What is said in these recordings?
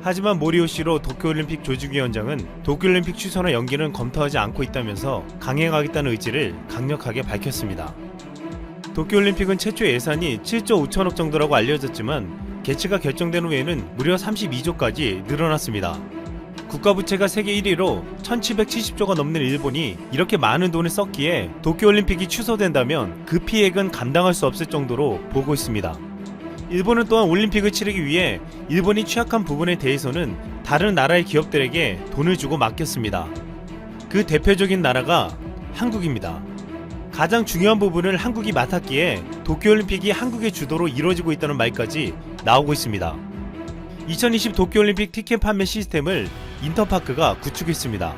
하지만 모리오시로 도쿄올림픽 조직위원장은 도쿄올림픽 취소나 연기는 검토하지 않고 있다면서 강행하겠다는 의지를 강력하게 밝혔습니다. 도쿄올림픽은 최초 예산이 7조 5천억 정도라고 알려졌지만 개최가 결정된 후에는 무려 32조까지 늘어났습니다. 국가부채가 세계 1위로 1770조가 넘는 일본이 이렇게 많은 돈을 썼기에 도쿄올림픽이 취소된다면 그 피해액은 감당할 수 없을 정도로 보고 있습니다. 일본은 또한 올림픽을 치르기 위해 일본이 취약한 부분에 대해서는 다른 나라의 기업들에게 돈을 주고 맡겼습니다. 그 대표적인 나라가 한국입니다. 가장 중요한 부분을 한국이 맡았기에 도쿄올림픽이 한국의 주도로 이루어지고 있다는 말까지 나오고 있습니다. 2020 도쿄올림픽 티켓 판매 시스템을 인터파크가 구축했습니다.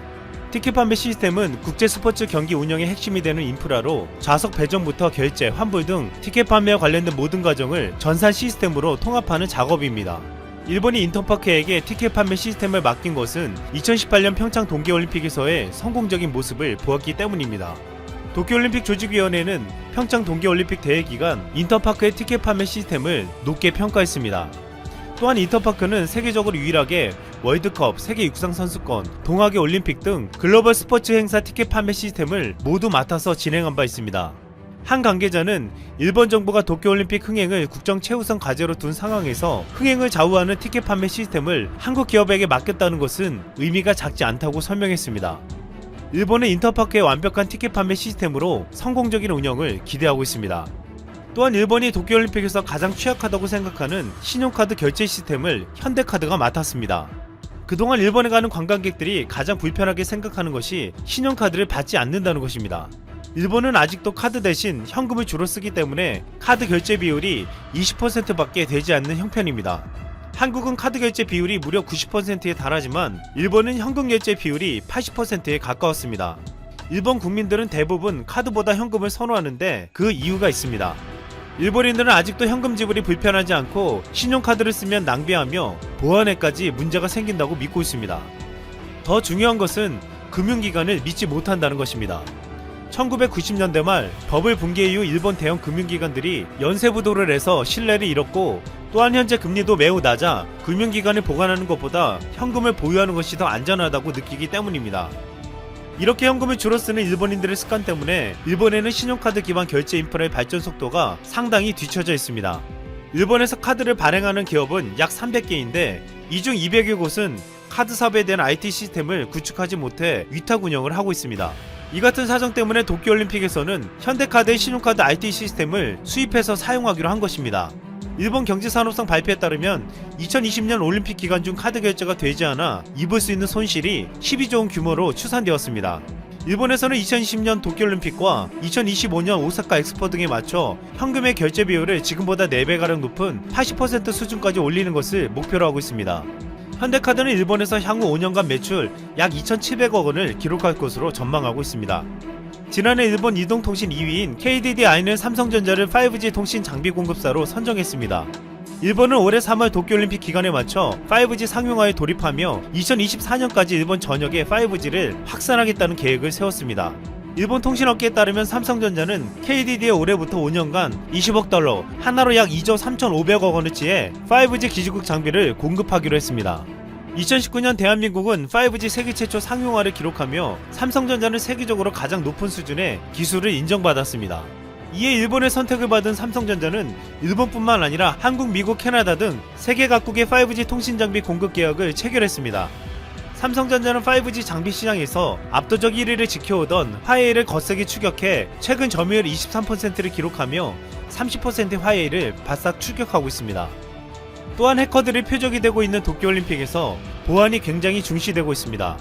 티켓 판매 시스템은 국제 스포츠 경기 운영의 핵심이 되는 인프라로 좌석 배정부터 결제, 환불 등 티켓 판매와 관련된 모든 과정을 전산 시스템으로 통합하는 작업입니다. 일본이 인터파크에게 티켓 판매 시스템을 맡긴 것은 2018년 평창 동계올림픽에서의 성공적인 모습을 보았기 때문입니다. 도쿄올림픽 조직위원회는 평창 동계올림픽 대회 기간 인터파크의 티켓 판매 시스템을 높게 평가했습니다. 또한 인터파크는 세계적으로 유일하게 월드컵, 세계 육상선수권, 동아계 올림픽 등 글로벌 스포츠 행사 티켓 판매 시스템을 모두 맡아서 진행한 바 있습니다. 한 관계자는 일본 정부가 도쿄올림픽 흥행을 국정 최우선 과제로 둔 상황에서 흥행을 좌우하는 티켓 판매 시스템을 한국 기업에게 맡겼다는 것은 의미가 작지 않다고 설명했습니다. 일본은 인터파크의 완벽한 티켓 판매 시스템으로 성공적인 운영을 기대하고 있습니다. 또한 일본이 도쿄올림픽에서 가장 취약하다고 생각하는 신용카드 결제 시스템을 현대카드가 맡았습니다. 그동안 일본에 가는 관광객들이 가장 불편하게 생각하는 것이 신용카드를 받지 않는다는 것입니다. 일본은 아직도 카드 대신 현금을 주로 쓰기 때문에 카드 결제 비율이 20%밖에 되지 않는 형편입니다. 한국은 카드 결제 비율이 무려 90%에 달하지만 일본은 현금 결제 비율이 80%에 가까웠습니다. 일본 국민들은 대부분 카드보다 현금을 선호하는데 그 이유가 있습니다. 일본인들은 아직도 현금 지불이 불편하지 않고 신용카드를 쓰면 낭비하며 보안에까지 문제가 생긴다고 믿고 있습니다. 더 중요한 것은 금융기관을 믿지 못한다는 것입니다. 1990년대 말 버블 붕괴 이후 일본 대형 금융기관들이 연쇄부도를 해서 신뢰를 잃었고 또한 현재 금리도 매우 낮아 금융기관을 보관하는 것보다 현금을 보유하는 것이 더 안전하다고 느끼기 때문입니다. 이렇게 현금을 주로 쓰는 일본인들의 습관 때문에 일본에는 신용카드 기반 결제 인프라의 발전 속도가 상당히 뒤처져 있습니다. 일본에서 카드를 발행하는 기업은 약 300개인데 이 중 200여 곳은 카드 사업에 대한 IT 시스템을 구축하지 못해 위탁 운영을 하고 있습니다. 이 같은 사정 때문에 도쿄올림픽에서는 현대카드의 신용카드 IT 시스템을 수입해서 사용하기로 한 것입니다. 일본 경제산업성 발표에 따르면 2020년 올림픽 기간 중 카드 결제가 되지 않아 입을 수 있는 손실이 12조 원 규모로 추산되었습니다. 일본에서는 2020년 도쿄올림픽과 2025년 오사카 엑스포 등에 맞춰 현금의 결제 비율을 지금보다 4배가량 높은 80% 수준까지 올리는 것을 목표로 하고 있습니다. 현대카드는 일본에서 향후 5년간 매출 약 2,700억 원을 기록할 것으로 전망하고 있습니다. 지난해 일본 이동통신 2위인 KDDI는 삼성전자를 5G 통신 장비 공급사로 선정했습니다. 일본은 올해 3월 도쿄올림픽 기간에 맞춰 5G 상용화에 돌입하며 2024년까지 일본 전역에 5G를 확산하겠다는 계획을 세웠습니다. 일본 통신업계에 따르면 삼성전자는 KDD에 올해부터 5년간 20억 달러, 하나로 약 2조 3,500억 원어치의 5G 기지국 장비를 공급하기로 했습니다. 2019년 대한민국은 5G 세계 최초 상용화를 기록하며 삼성전자는 세계적으로 가장 높은 수준의 기술을 인정받았습니다. 이에 일본의 선택을 받은 삼성전자는 일본뿐만 아니라 한국, 미국, 캐나다 등 세계 각국의 5G 통신 장비 공급 계약을 체결했습니다. 삼성전자는 5G 장비 시장에서 압도적 1위를 지켜오던 화웨이를 거세게 추격해 최근 점유율 23%를 기록하며 30%의 화웨이를 바싹 추격하고 있습니다. 또한 해커들이 표적이 되고 있는 도쿄올림픽에서 보안이 굉장히 중시되고 있습니다.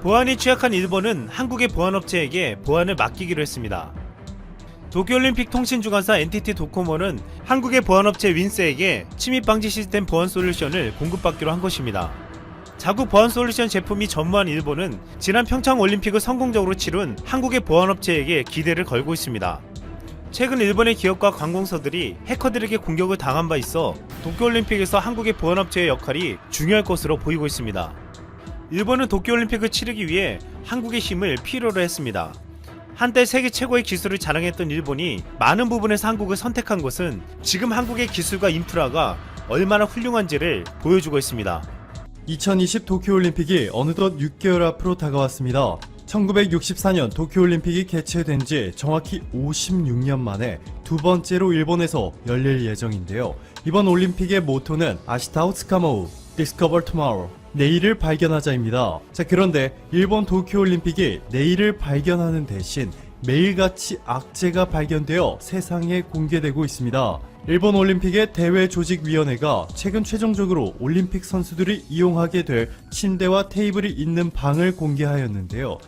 보안이 취약한 일본은 한국의 보안업체에게 보안을 맡기기로 했습니다. 도쿄올림픽 통신주관사 NTT 도코모는 한국의 보안업체 윈스에게 침입방지 시스템 보안 솔루션을 공급받기로 한 것입니다. 자국 보안 솔루션 제품이 전무한 일본은 지난 평창 올림픽을 성공적으로 치룬 한국의 보안업체에게 기대를 걸고 있습니다. 최근 일본의 기업과 관공서들이 해커들에게 공격을 당한 바 있어 도쿄올림픽에서 한국의 보안업체의 역할이 중요할 것으로 보이고 있습니다. 일본은 도쿄올림픽을 치르기 위해 한국의 힘을 필요로 했습니다. 한때 세계 최고의 기술을 자랑했던 일본이 많은 부분에서 한국을 선택한 것은 지금 한국의 기술과 인프라가 얼마나 훌륭한지를 보여주고 있습니다. 2020 도쿄올림픽이 어느덧 6개월 앞으로 다가왔습니다. 1964년 도쿄올림픽이 개최된 지 정확히 56년 만에 두 번째로 일본에서 열릴 예정인데요. 이번 올림픽의 모토는 아시타오 츠카모우, Discover Tomorrow, 내일을 발견하자입니다. 자, 그런데 일본 도쿄올림픽이 내일을 발견하는 대신 매일같이 악재가 발견되어 세상에 공개되고 있습니다. 일본 올림픽의 대외조직위원회가 최근 최종적으로 올림픽 선수들이 이용하게 될 침대와 테이블이 있는 방을 공개하였는데요.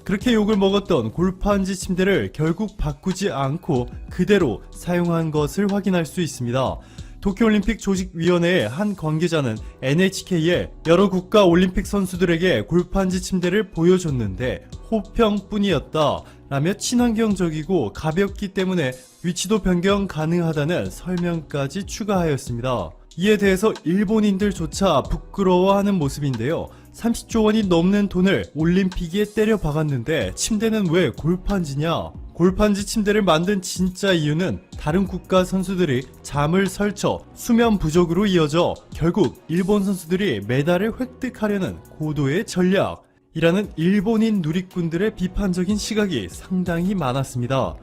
그렇게 욕을 먹었던 골프한지 침대를 결국 바꾸지 않고 그대로 사용한 것을 확인할 수 있습니다. 도쿄올림픽 조직위원회의 한 관계자는 NHK에 여러 국가 올림픽 선수들에게 골프한지 침대를 보여줬는데 호평뿐이었다 라며 친환경적이고 가볍기 때문에 위치도 변경 가능하다는 설명까지 추가하였습니다. 이에 대해서 일본인들조차 부끄러워하는 모습인데요. 30조 원이 넘는 돈을 올림픽에 때려 박았는데 침대는 왜 골프한지냐? 골프한지 침대를 만든 진짜 이유는 다른 국가 선수들이 잠을 설쳐 수면 부족으로 이어져 결국 일본 선수들이 메달을 획득하려는 고도의 전략이라는 일본인 누리꾼들의 비판적인 시각이 상당히 많았습니다.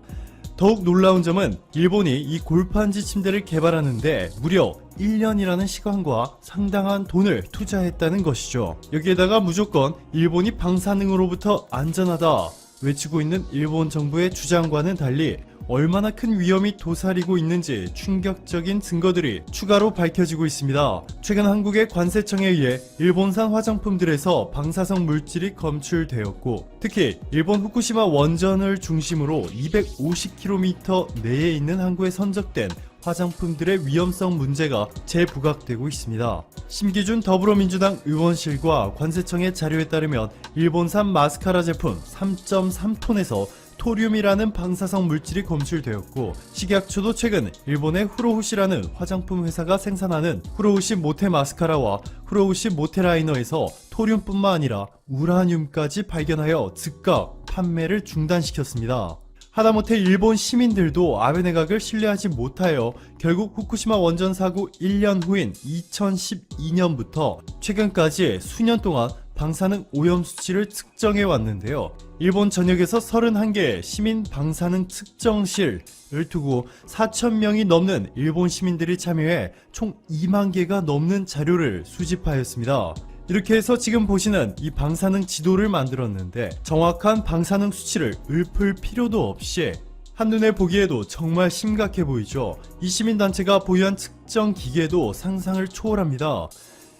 더욱 놀라운 점은 일본이 이 골프한지 침대를 개발하는데 무려 1년이라는 시간과 상당한 돈을 투자했다는 것이죠. 여기에다가 무조건 일본이 방사능으로부터 안전하다 외치고 있는 일본 정부의 주장과는 달리 얼마나 큰 위험이 도사리고 있는지 충격적인 증거들이 추가로 밝혀지고 있습니다. 최근 한국의 관세청에 의해 일본산 화장품들에서 방사성 물질이 검출되었고 특히 일본 후쿠시마 원전을 중심으로 250km 내에 있는 항구에 선적된 화장품들의 위험성 문제가 재부각되고 있습니다. 심기준 더불어민주당 의원실과 관세청의 자료에 따르면 일본산 마스카라 제품 3.3톤에서 토륨이라는 방사성 물질이 검출되었고 식약처도 최근 일본의 후로후시라는 화장품 회사가 생산하는 후로후시 모테 마스카라와 후로후시 모테 라이너에서 토륨뿐만 아니라 우라늄까지 발견하여 즉각 판매를 중단시켰습니다. 하다못해 일본 시민들도 아베 내각을 신뢰하지 못하여 결국 후쿠시마 원전 사고 1년 후인 2012년부터 최근까지 수년 동안 방사능 오염 수치를 측정해 왔는데요. 일본 전역에서 31개의 시민 방사능 측정실을 두고 4,000명이 넘는 일본 시민들이 참여해 총 2만 개가 넘는 자료를 수집하였습니다. 이렇게 해서 지금 보시는 이 방사능 지도를 만들었는데 정확한 방사능 수치를 읊을 필요도 없이 한눈에 보기에도 정말 심각해 보이죠. 이 시민단체가 보유한 측정 기계도 상상을 초월합니다.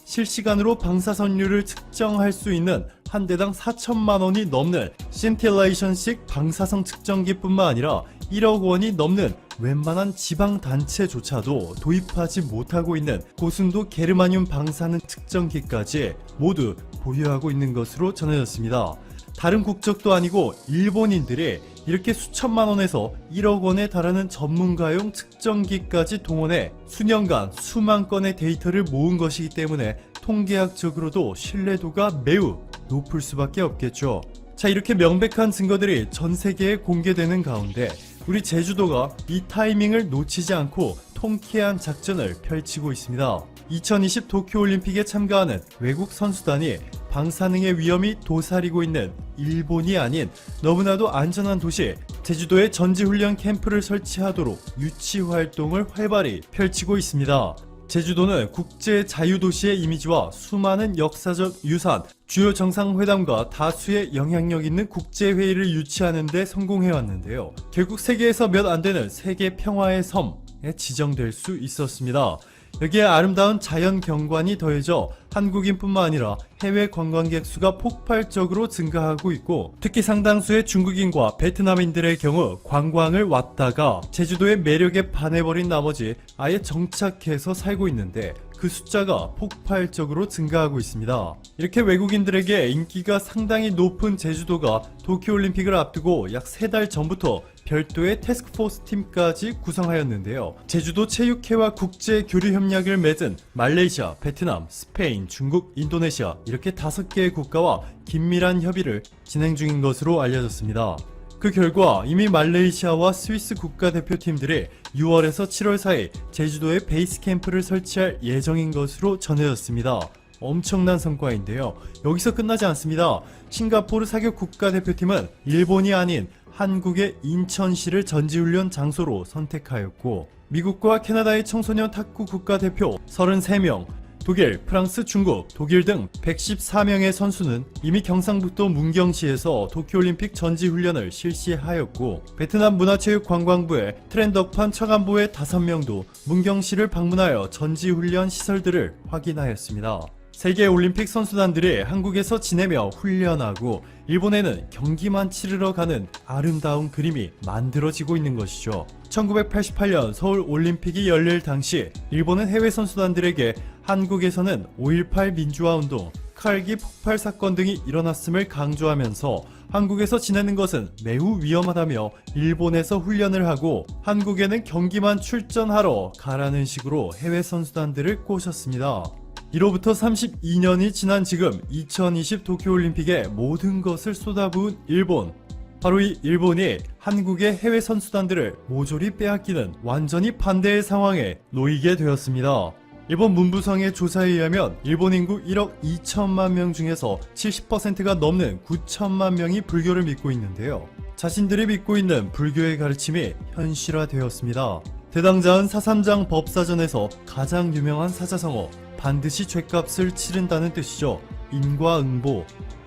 실시간으로 방사선율을 측정할 수 있는 한 대당 4천만 원이 넘는 신틸레이션식 방사성 측정기뿐만 아니라 1억 원이 넘는 웬만한 지방단체조차도 도입하지 못하고 있는 고순도 게르마늄 방사능 측정기까지 모두 보유하고 있는 것으로 전해졌습니다. 다른 국적도 아니고 일본인들이 이렇게 수천만 원에서 1억 원에 달하는 전문가용 측정기까지 동원해 수년간 수만 건의 데이터를 모은 것이기 때문에 통계학적으로도 신뢰도가 매우 높을 수밖에 없겠죠. 자, 이렇게 명백한 증거들이 전 세계에 공개되는 가운데 우리 제주도가 이 타이밍을 놓치지 않고 통쾌한 작전을 펼치고 있습니다. 2020 도쿄올림픽에 참가하는 외국 선수단이 방사능의 위험이 도사리고 있는 일본이 아닌 너무나도 안전한 도시 제주도에 전지훈련 캠프를 설치하도록 유치 활동을 활발히 펼치고 있습니다. 제주도는 국제 자유도시의 이미지와 수많은 역사적 유산, 주요 정상회담과 다수의 영향력 있는 국제회의를 유치하는 데 성공해왔는데요. 결국 세계에서 몇 안 되는 세계 평화의 섬에 지정될 수 있었습니다. 여기에 아름다운 자연 경관이 더해져 한국인뿐만 아니라 해외 관광객 수가 폭발적으로 증가하고 있고 특히 상당수의 중국인과 베트남인들의 경우 관광을 왔다가 제주도의 매력에 반해버린 나머지 아예 정착해서 살고 있는데 그 숫자가 폭발적으로 증가하고 있습니다. 이렇게 외국인들에게 인기가 상당히 높은 제주도가 도쿄올림픽을 앞두고 약 3달 전부터 별도의 태스크포스 팀까지 구성하였는데요. 제주도 체육회와 국제 교류 협약을 맺은 말레이시아, 베트남, 스페인, 중국, 인도네시아 이렇게 5개의 국가와 긴밀한 협의를 진행 중인 것으로 알려졌습니다. 그 결과 이미 말레이시아와 스위스 국가대표팀들이 6월에서 7월 사이 제주도에 베이스 캠프를 설치할 예정인 것으로 전해졌습니다. 엄청난 성과인데요. 여기서 끝나지 않습니다. 싱가포르 사격 국가대표팀은 일본이 아닌 한국의 인천시를 전지훈련 장소로 선택하였고, 미국과 캐나다의 청소년 탁구 국가대표 33명, 독일, 프랑스, 중국, 독일 등 114명의 선수는 이미 경상북도 문경시에서 도쿄올림픽 전지훈련을 실시하였고, 베트남 문화체육관광부의 트렌덕판 처간보의 5명도 문경시를 방문하여 전지훈련 시설들을 확인하였습니다. 세계올림픽 선수단들이 한국에서 지내며 훈련하고 일본에는 경기만 치르러 가는 아름다운 그림이 만들어지고 있는 것이죠. 1988년 서울 올림픽이 열릴 당시 일본은 해외 선수단들에게 한국에서는 5.18 민주화운동, 칼기 폭발 사건 등이 일어났음을 강조하면서 한국에서 지내는 것은 매우 위험하다며 일본에서 훈련을 하고 한국에는 경기만 출전하러 가라는 식으로 해외 선수단들을 꼬셨습니다. 이로부터 32년이 지난 지금 2020 도쿄올림픽에 모든 것을 쏟아부은 일본. 바로 이 일본이 한국의 해외 선수단들을 모조리 빼앗기는 완전히 반대의 상황에 놓이게 되었습니다. 일본 문부성의 조사에 의하면 일본 인구 1억 2천만 명 중에서 70%가 넘는 9천만 명이 불교를 믿고 있는데요. 자신들이 믿고 있는 불교의 가르침이 현실화되었습니다. 대당자은 사삼장 법사전에서 가장 유명한 사자성어, 반드시 죗값을 치른다는 뜻이죠. 인과응보.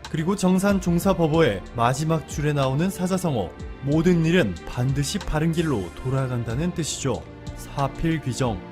그리고 정산종사법어의 마지막 줄에 나오는 사자성어, 모든 일은 반드시 바른 길로 돌아간다는 뜻이죠. 사필귀정.